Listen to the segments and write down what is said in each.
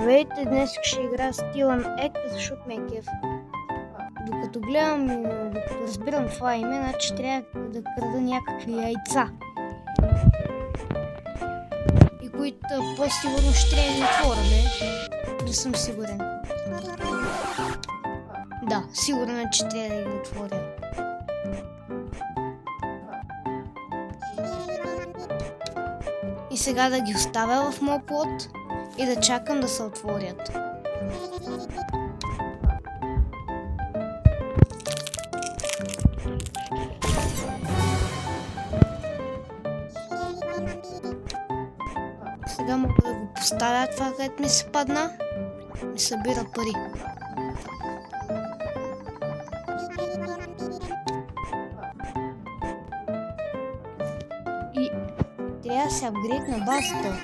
Здравейте, днес ще играя Стилан Ек, защото ме е кеф. Докато гледам и докато разбирам това име, значи трябва да крада някакви яйца. И които по-сигурно ще трябва да отворя, не съм сигурен. Да, сигурен е, че трябва да ги отворя. И сега да ги оставя в моят плод и да чакам да се отворят. Сега мога да го поставя това, където ми се падна. Ми събира пари. И трябва да се апгрейд на базата.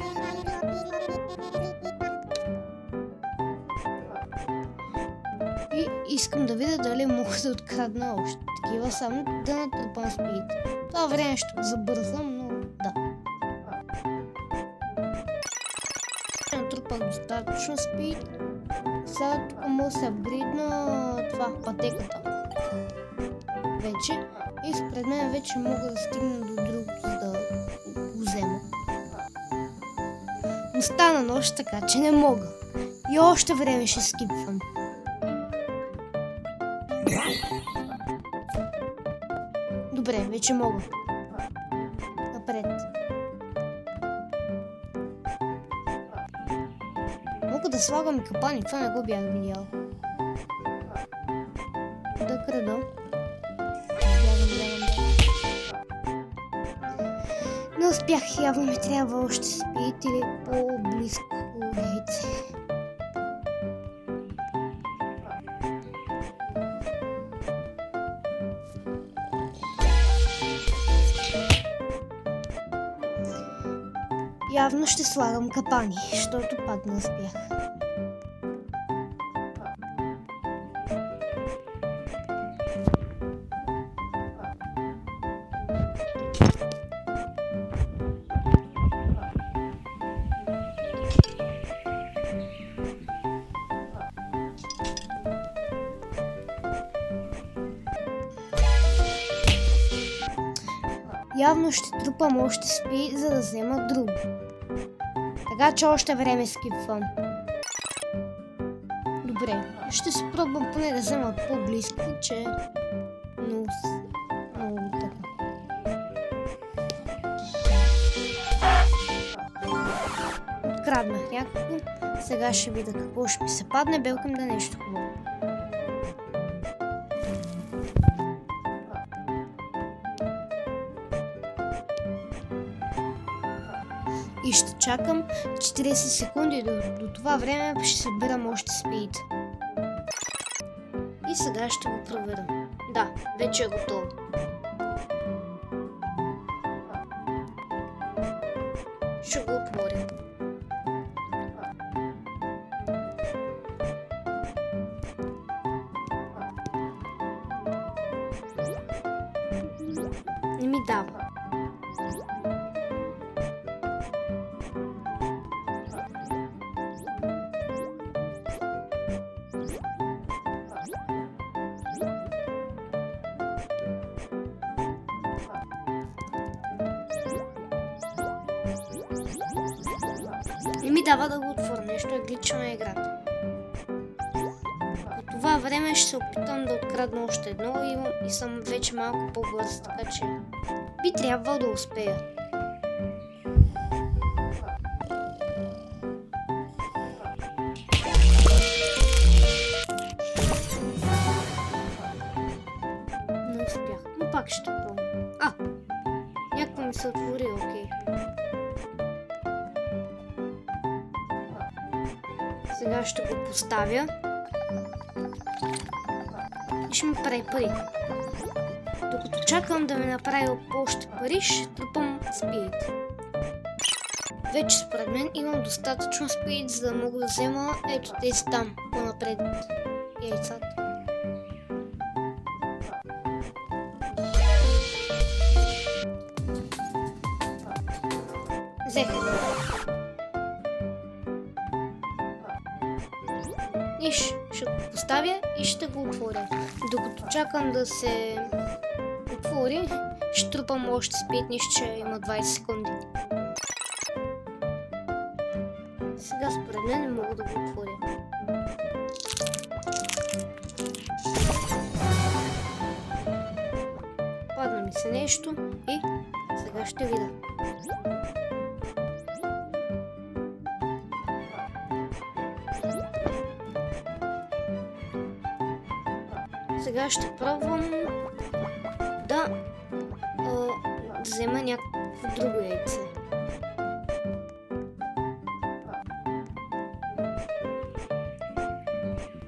И искам да видя дали мога да открадна още такива, само да натрупам спид. Това време ще го забързам, но да. Натрупах достатъчно спид. Сега тук мога да се апгрейдна това, пътеката. Вече. И спред мен вече мога да стигна до другото, за да го взема. Но стана нощ, така че не мога. И още време ще скипвам. Добре, вече мога. Напред. Мога да слагам капани, това не го бях видял. Да крада. Не успях, явно ми трябва още спид или по-близко яйце. Явно ще слагам капани, защото пак не успях. Явно ще трупам още спи, за да взема друго. Така че още време скипвам. Добре, ще се пробвам поне да взема по-близко, че много така. Откраднах някакво. Сега ще видя какво ще ми се падне, белкам да нещо хубаво. И ще чакам 40 секунди, до това време ще събирам още спид. И сега ще го проверя. Да, вече е готово. Ще го отворя. Не ми дава. Не ми дава да го отворя, нещо е глича на играта. По това време ще се опитам да открадна още едно и съм вече малко по-бърз, така че би трябвало да успея. Не успях, но пак ще пробвам. Някакво ми се отвори, окей. Сега ще го поставя и ще ми прави пари. Докато чакам да ми направи още пари, ще трупам спид. Вече според мен имам достатъчно спид, за да мога да взема ето тези там по-напред яйцата. Взех. И ще го поставя и ще го отворя. Докато чакам да се отвори, ще трупам още спит, нищо, че има 20 секунди. Сега според мен не мога да го отворя. Падна ми се нещо и сега ще видя. Сега ще пробвам да взема някакво друго яйце.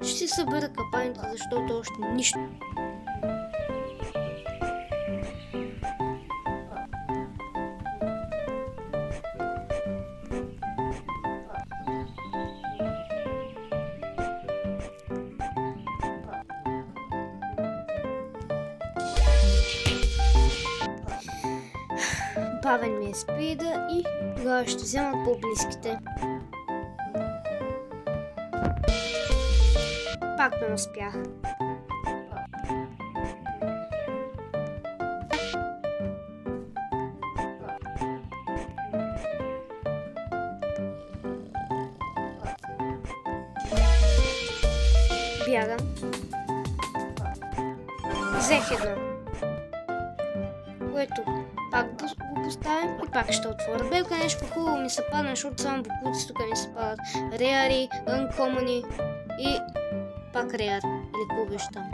Ще си събера капаните, защото още нищо. Бавен ми е спида и тогава ще взема по-близките. Пак не успях. Бягам. Взех едно. Което пак го поставям и пак ще отворя. Белка нещо хубаво ми се падна, защото само буквици тук ми се падат. Реари, Uncommon и пак реар. Или какво беше там.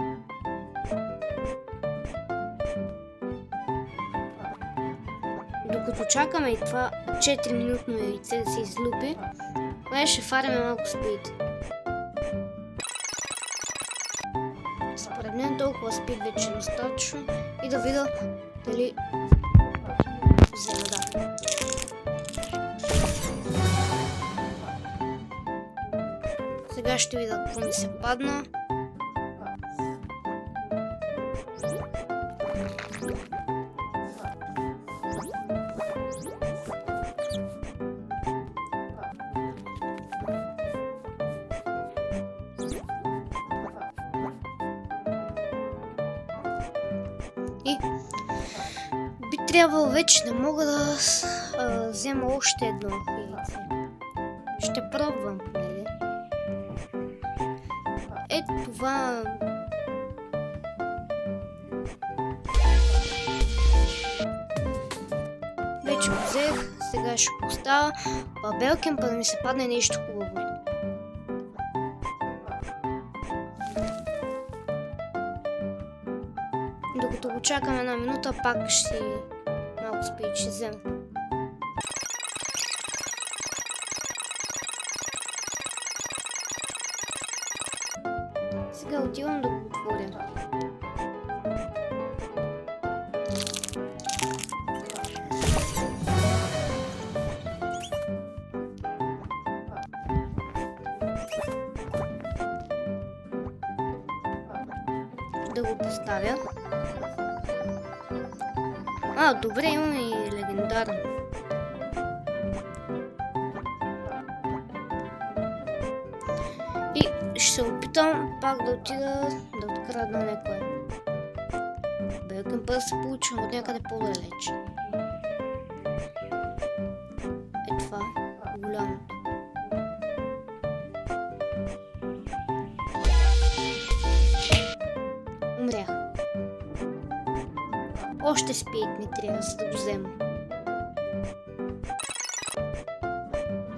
Докато чакаме и това 4-минутно яйце да се излупи, поне ще фараме малко спид. Според мен толкова спид вече е достатъчно и да видя дали взема, да. Сега ще видя какво ми се падна. И би трябвало вече да мога да взема още едно яйце. Ще пробвам, нали? Ето това... Вече го взех, сега ще поставя Белкен, па да ми се падне нещо хубаво. Докато го чакам една минута, пак ще малко спит, ще взема. Сега отивам да го отворя. Да го поставя. Добре, имаме и легендарно. И ще се опитам пак да отида да открадна някое. Белкен път се получим от някъде по-далеч. Е това, голямото. Умрях. Още спит ми трябва, за да го взема.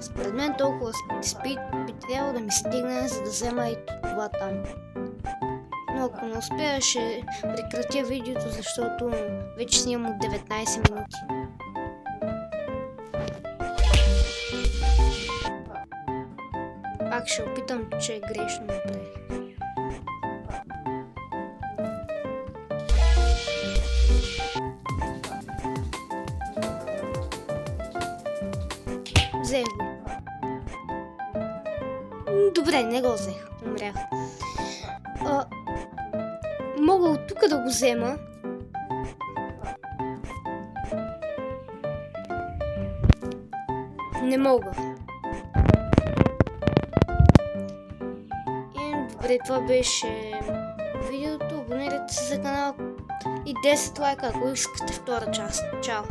Според мен толкова спит би трябвало да ми стигне, за да взема и това там. Но ако не успея, ще прекратя видеото, защото вече снимам от 19 минути. Пак ще опитам, че е грешно направих. Взех го. Добре, не го взех. Умрях. Мога от тук да го взема. Не мога. Добре, това беше видеото. Абонирайте се за канала и 10 лайка, ако искате втора част. Чао!